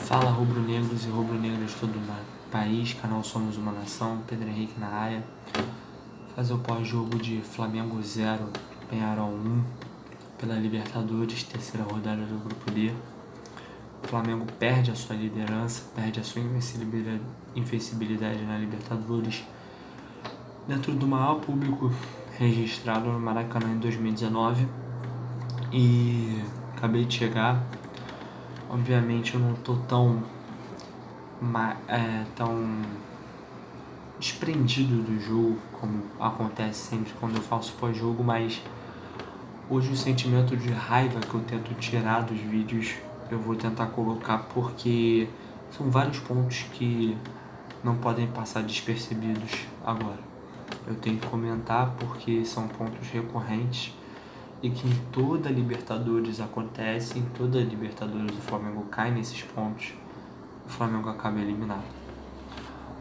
Fala rubro-negros e rubro-negras de todo o país, canal Somos Uma Nação, Pedro Henrique na área. Fazer o pós-jogo de Flamengo 0, Peñarol 1 pela Libertadores, terceira rodada do Grupo D. O Flamengo perde a sua liderança, perde a sua invencibilidade na Libertadores dentro do maior público registrado no Maracanã em 2019. E acabei de chegar. Obviamente eu não tô tão desprendido do jogo como acontece sempre quando eu faço pós-jogo, mas hoje o sentimento de raiva que eu tento tirar dos vídeos eu vou tentar colocar, porque são vários pontos que não podem passar despercebidos agora. Eu tenho que comentar porque são pontos recorrentes e que em toda Libertadores acontece, em toda Libertadores o Flamengo cai nesses pontos, o Flamengo acaba eliminado.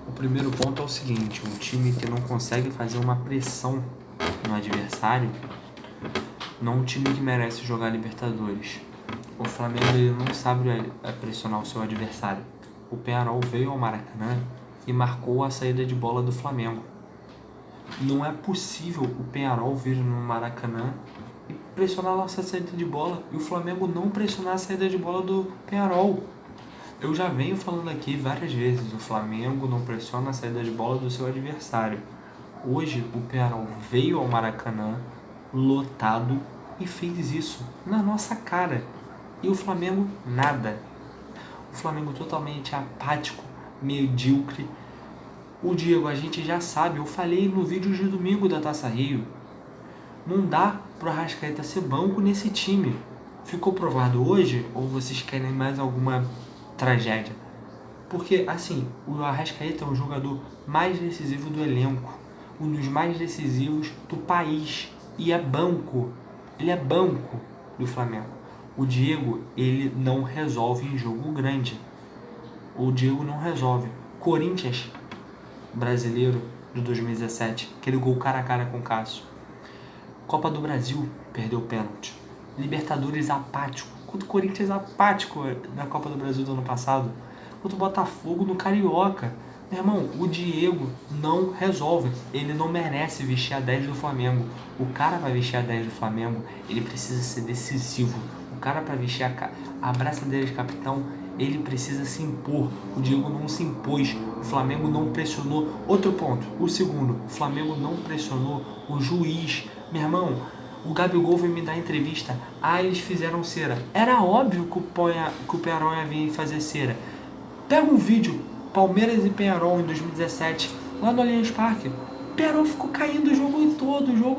O primeiro ponto é o seguinte: um time que não consegue fazer uma pressão no adversário não é um time que merece jogar Libertadores. O Flamengo ele não sabe pressionar o seu adversário. O Peñarol veio ao Maracanã e marcou a saída de bola do Flamengo. Não é possível o Peñarol vir no Maracanã e pressionar a nossa saída de bola e o Flamengo não pressionar a saída de bola do Peñarol. Eu já venho falando aqui várias vezes, o Flamengo não pressiona a saída de bola do seu adversário. Hoje o Peñarol veio ao Maracanã lotado e fez isso na nossa cara. E o Flamengo nada. O Flamengo totalmente apático, medíocre. O Diego, a gente já sabe, eu falei no vídeo de domingo da Taça Rio. Não dá pro Arrascaeta ser banco nesse time. Ficou provado hoje ou vocês querem mais alguma tragédia? Porque, assim, o Arrascaeta é o jogador mais decisivo do elenco. Um dos mais decisivos do país. E é banco. Ele é banco do Flamengo. O Diego, ele não resolve em jogo grande. O Diego não resolve. Corinthians brasileiro de 2017, aquele gol cara a cara com o Cássio. Copa do Brasil, perdeu o pênalti. Libertadores apático. Quanto o Corinthians apático na Copa do Brasil do ano passado. Quanto o Botafogo no Carioca. Meu irmão, o Diego não resolve. Ele não merece vestir a 10 do Flamengo. O cara para vestir a 10 do Flamengo, ele precisa ser decisivo. O cara para vestir a braçadeira de capitão, ele precisa se impor. O Diego não se impôs. O Flamengo não pressionou. Outro ponto, o segundo, o Flamengo não pressionou o juiz. Meu irmão, o Gabigol veio me dar entrevista. Eles fizeram cera. Era óbvio que o Peñarol ia vir fazer cera. Pega um vídeo, Palmeiras e Peñarol em 2017, lá no Allianz Parque. O Peñarol ficou caindo o jogo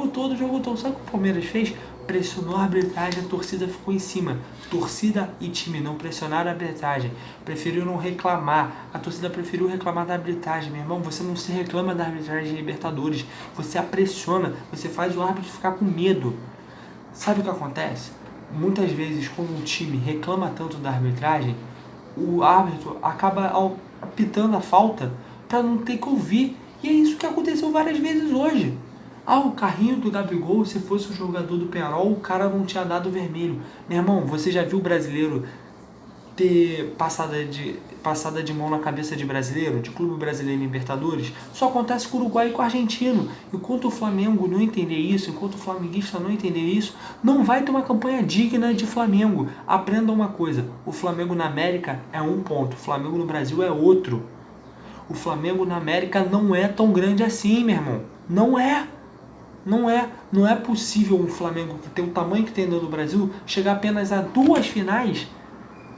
todo. Sabe o que o Palmeiras fez? Pressionou a arbitragem, a torcida ficou em cima. Torcida e time não pressionaram a arbitragem, preferiram reclamar. A torcida preferiu reclamar da arbitragem. Meu irmão, você não se reclama da arbitragem de Libertadores, você a pressiona, você faz o árbitro ficar com medo. Sabe o que acontece? Muitas vezes, quando um time reclama tanto da arbitragem, o árbitro acaba apitando a falta para não ter que ouvir. E é isso que aconteceu várias vezes hoje. O carrinho do Gabigol, se fosse o jogador do Peñarol, o cara não tinha dado vermelho. Meu irmão, você já viu o brasileiro ter passada de mão na cabeça de brasileiro, de clube brasileiro em Libertadores? Só acontece com o Uruguai e com o argentino. Enquanto o Flamengo não entender isso, enquanto o flamenguista não entender isso, não vai ter uma campanha digna de Flamengo. Aprenda uma coisa, o Flamengo na América é um ponto, o Flamengo no Brasil é outro. O Flamengo na América não é tão grande assim, meu irmão. Não é possível um Flamengo que tem o tamanho que tem no Brasil chegar apenas a 2 finais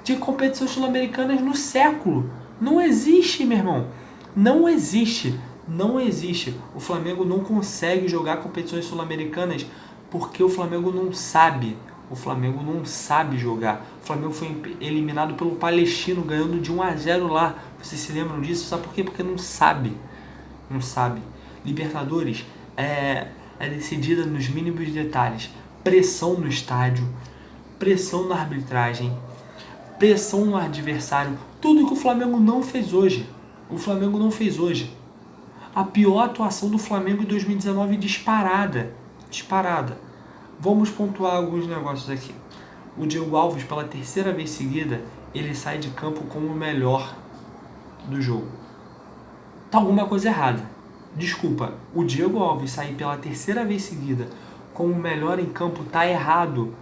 de competições sul-americanas no século. Não existe, meu irmão. Não existe. O Flamengo não consegue jogar competições sul-americanas porque o Flamengo não sabe. O Flamengo não sabe jogar. O Flamengo foi eliminado pelo Palestino ganhando de 1-0 lá. Vocês se lembram disso? Sabe por quê? Porque não sabe. Libertadores é decidida nos mínimos detalhes. Pressão no estádio, pressão na arbitragem, pressão no adversário. Tudo que o Flamengo não fez hoje. A pior atuação do Flamengo em 2019 disparada. Vamos pontuar alguns negócios aqui. O Diego Alves, pela terceira vez seguida, ele sai de campo como o melhor do jogo. Tá alguma coisa errada. Desculpa, o Diego Alves sair pela terceira vez seguida como o melhor em campo tá errado.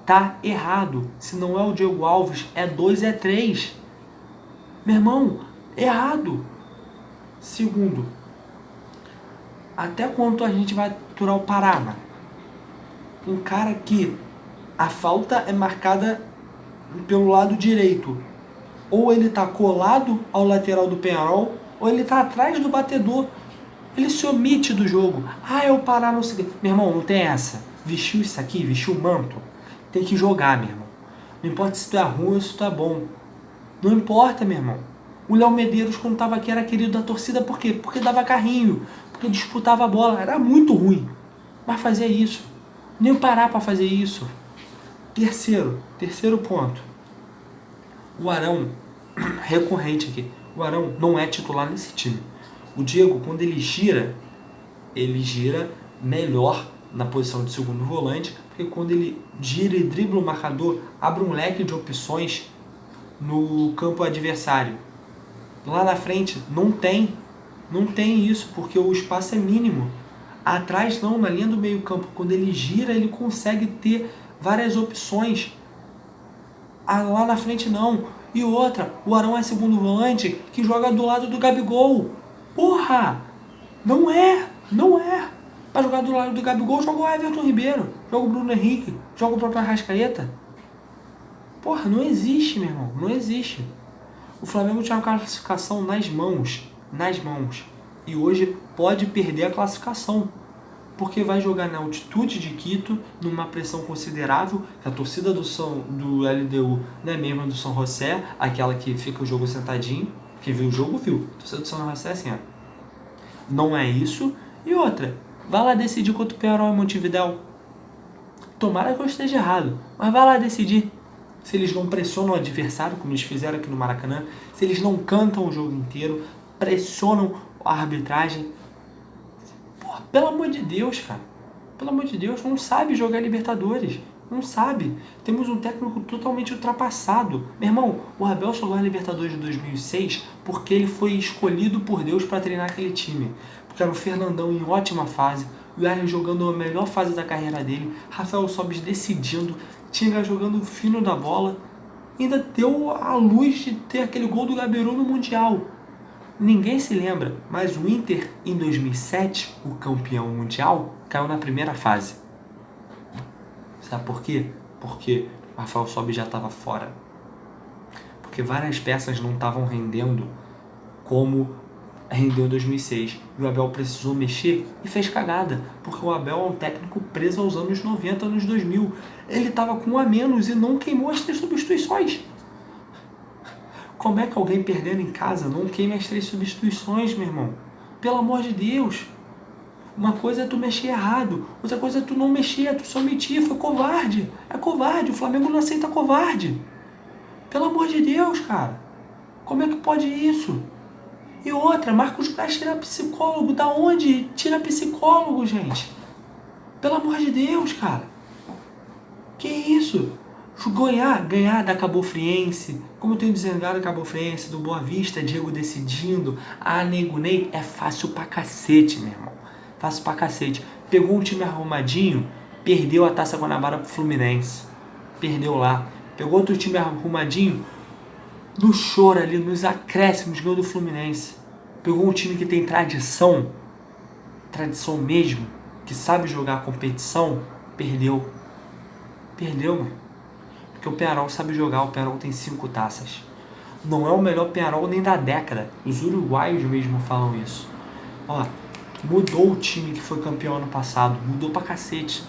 Tá errado. Se não é o Diego Alves, é 2, é 3. Meu irmão, errado. Segundo, até quanto a gente vai aturar o Pará, mano? Um cara que a falta é marcada pelo lado direito. Ou ele tá colado ao lateral do Penharol, ou ele tá atrás do batedor. Ele se omite do jogo. Ah, é o Pará não sei. Meu irmão, não tem essa. Vestiu isso aqui, vestiu o manto. Tem que jogar, meu irmão. Não importa se tu é ruim ou se tu é bom. Não importa, meu irmão. O Léo Medeiros, quando tava aqui, era querido da torcida. Por quê? Porque dava carrinho. Porque disputava a bola. Era muito ruim. Mas fazia isso. Nem parar para fazer isso. Terceiro ponto. O Arão, recorrente aqui. O Arão não é titular nesse time. O Diego, quando ele gira melhor na posição de segundo volante, porque quando ele gira e dribla o marcador, abre um leque de opções no campo adversário. Lá na frente não tem isso, porque o espaço é mínimo. Atrás não, na linha do meio campo, quando ele gira, ele consegue ter várias opções. Lá na frente não. E outra, o Arão é segundo volante que joga do lado do Gabigol. Porra! Não é. Pra jogar do lado do Gabigol, joga o Everton Ribeiro, joga o Bruno Henrique, joga o próprio Arrascaeta. Porra, não existe, meu irmão. Não existe. O Flamengo tinha uma classificação nas mãos. E hoje pode perder a classificação. Porque vai jogar na altitude de Quito, numa pressão considerável, que a torcida do LDU não é mesmo do São José, aquela que fica o jogo sentadinho. Quem viu o jogo, viu. A torcida do São José é assim, ó. Não é isso. E outra, vai lá decidir contra o Penharol em Montevidéu. Tomara que eu esteja errado, mas vai lá decidir. Se eles não pressionam o adversário, como eles fizeram aqui no Maracanã, se eles não cantam o jogo inteiro, pressionam a arbitragem. Porra, pelo amor de Deus, cara. Pelo amor de Deus, não sabe jogar Libertadores. Não sabe. Temos um técnico totalmente ultrapassado. Meu irmão, o Abel só ganhou a Libertadores de 2006 porque ele foi escolhido por Deus para treinar aquele time. Porque era o Fernandão em ótima fase, o Yarley jogando a melhor fase da carreira dele, Rafael Sobis decidindo, Tinga jogando fino da bola. Ainda deu a luz de ter aquele gol do Gabiru no Mundial. Ninguém se lembra, mas o Inter, em 2007, o campeão mundial, caiu na primeira fase. Sabe por quê? Porque o Rafael Sobis já estava fora. Porque várias peças não estavam rendendo como rendeu em 2006. E o Abel precisou mexer e fez cagada. Porque o Abel é um técnico preso aos anos 90, anos 2000. Ele estava com um a menos e não queimou as 3 substituições. Como é que alguém perdendo em casa não queima as 3 substituições, meu irmão? Pelo amor de Deus. Uma coisa é tu mexer errado, outra coisa é tu não mexer, tu só omitir, foi covarde. É covarde, o Flamengo não aceita covarde. Pelo amor de Deus, cara. Como é que pode isso? E outra, Marcos Braz tira psicólogo. Da onde tira psicólogo, gente? Pelo amor de Deus, cara. Que isso? Ganhar da Cabo Friense, como eu tenho desengado da Cabo Friense, do Boa Vista, Diego decidindo, Nego Ney, é fácil pra cacete, meu irmão. Fácil pra cacete. Pegou um time arrumadinho, perdeu a Taça Guanabara pro Fluminense. Perdeu lá. Pegou outro time arrumadinho, no choro ali, nos acréscimos, ganhou do Fluminense. Pegou um time que tem tradição mesmo, que sabe jogar a competição, perdeu, mano. Porque o Penharol sabe jogar, o Penharol tem 5 taças. Não é o melhor Penharol nem da década. Os uruguaios mesmo falam isso. Ó, mudou o time que foi campeão ano passado, mudou pra cacete.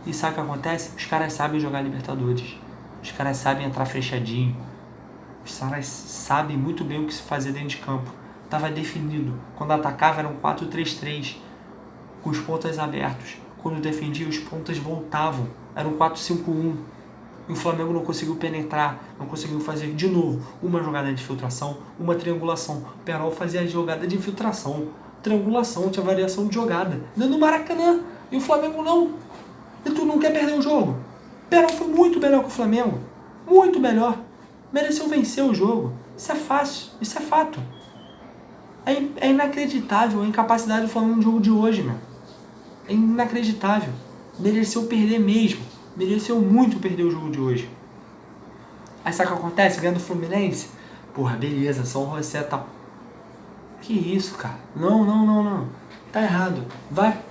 E sabe o que acontece? Os caras sabem jogar Libertadores. Os caras sabem entrar fechadinho. Os caras sabem muito bem o que se fazer dentro de campo. Tava definido. Quando atacava era um 4-3-3, com os pontas abertos. Quando defendia, os pontas voltavam. Era um 4-5-1. E o Flamengo não conseguiu penetrar, não conseguiu fazer de novo uma jogada de infiltração, uma triangulação. O Penharol fazia a jogada de infiltração, triangulação, tinha variação de jogada. Dentro do Maracanã. E o Flamengo não. E tu não quer perder o jogo. O Penharol foi muito melhor que o Flamengo. Muito melhor. Mereceu vencer o jogo. Isso é fácil, isso é fato. É inacreditável a incapacidade do Flamengo no jogo de hoje, meu. É inacreditável. Mereceu perder mesmo. Mereceu muito perder o jogo de hoje. Aí sabe o que acontece? Ganha do Fluminense? Porra, beleza, São José tá... Que isso, cara? Não. Tá errado.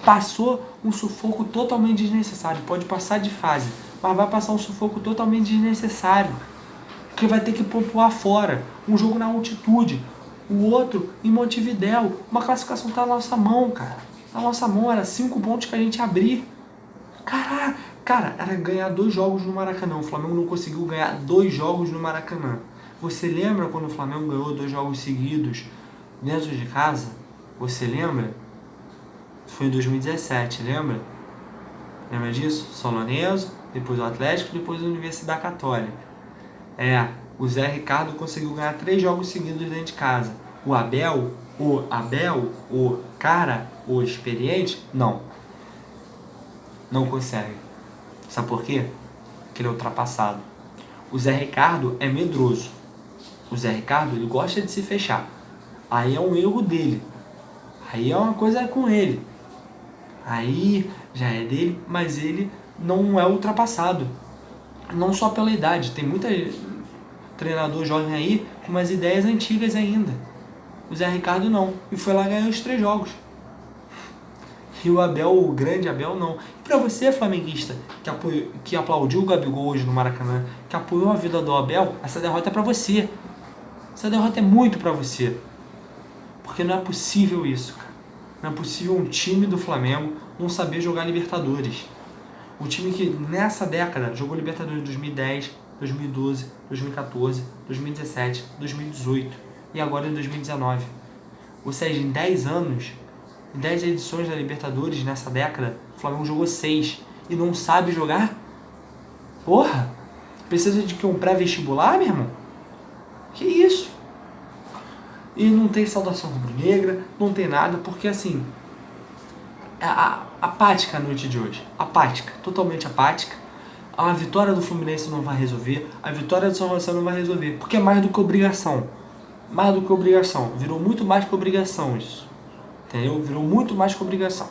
Passou um sufoco totalmente desnecessário. Pode passar de fase, mas vai passar um sufoco totalmente desnecessário. Porque vai ter que pontuar fora. Um jogo na altitude, o outro em Montevidéu. Uma classificação tá na nossa mão, cara. Na nossa mão, era 5 pontos que a gente abrir. Caraca, cara, era ganhar 2 jogos no Maracanã. O Flamengo não conseguiu ganhar 2 jogos no Maracanã. Você lembra quando o Flamengo ganhou 2 jogos seguidos dentro de casa? Você lembra? Foi em 2017, lembra? Lembra disso? São Lourenço, depois o Atlético, depois a Universidade Católica. O Zé Ricardo conseguiu ganhar 3 jogos seguidos dentro de casa. O Abel, o cara, o experiente, não consegue. Sabe por quê? Porque ele é ultrapassado. O Zé Ricardo é medroso. O Zé Ricardo, ele gosta de se fechar. Aí é um erro dele. Aí é uma coisa com ele. Aí já é dele, mas ele não é ultrapassado. Não só pela idade. Tem muita treinador jovem aí com umas ideias antigas ainda. O Zé Ricardo não. E foi lá ganhar os 3 jogos. E o Abel, o grande Abel, não. E pra você, flamenguista, que aplaudiu o Gabigol hoje no Maracanã, que apoiou a vida do Abel, essa derrota é pra você. Essa derrota é muito pra você. Porque não é possível isso, cara. Não é possível um time do Flamengo não saber jogar Libertadores. O time que nessa década jogou Libertadores em 2010, 2012, 2014, 2017, 2018 e agora em 2019. Ou seja, em 10 anos, em 10 edições da Libertadores nessa década, o Flamengo jogou 6 e não sabe jogar? Porra! Precisa de que um pré-vestibular, meu irmão? Que isso? E não tem saudação rubro-negra, não tem nada, porque assim, apática a noite de hoje. Apática, totalmente apática. A vitória do Fluminense não vai resolver, a vitória do São José não vai resolver, porque é mais do que obrigação. Mais do que obrigação. Virou muito mais que obrigação isso. Entendeu? Virou muito mais que obrigação.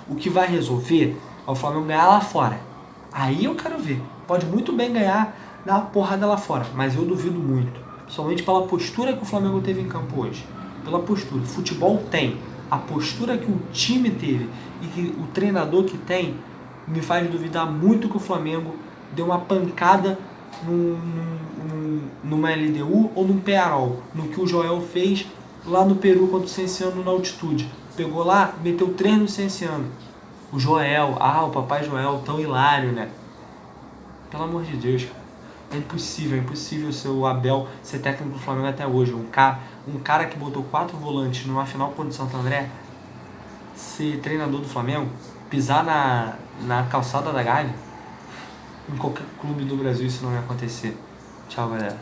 O que vai resolver é o Flamengo ganhar lá fora. Aí eu quero ver. Pode muito bem ganhar, dar uma porrada lá fora, mas eu duvido muito. Principalmente pela postura que o Flamengo teve em campo hoje. Pela postura. O futebol tem. A postura que o time teve e que o treinador que tem me faz duvidar muito que o Flamengo deu uma pancada numa LDU ou num Pearol. No que o Joel fez lá no Peru contra o Cienciano na altitude. Pegou lá, meteu 3 no Cienciano. O Joel, o papai Joel, tão hilário, né? Pelo amor de Deus, cara. É impossível ser o Abel ser técnico do Flamengo até hoje. Um cara que botou 4 volantes numa final contra o Santo André ser treinador do Flamengo, pisar na calçada da Gávea. Em qualquer clube do Brasil isso não vai acontecer. Tchau, galera.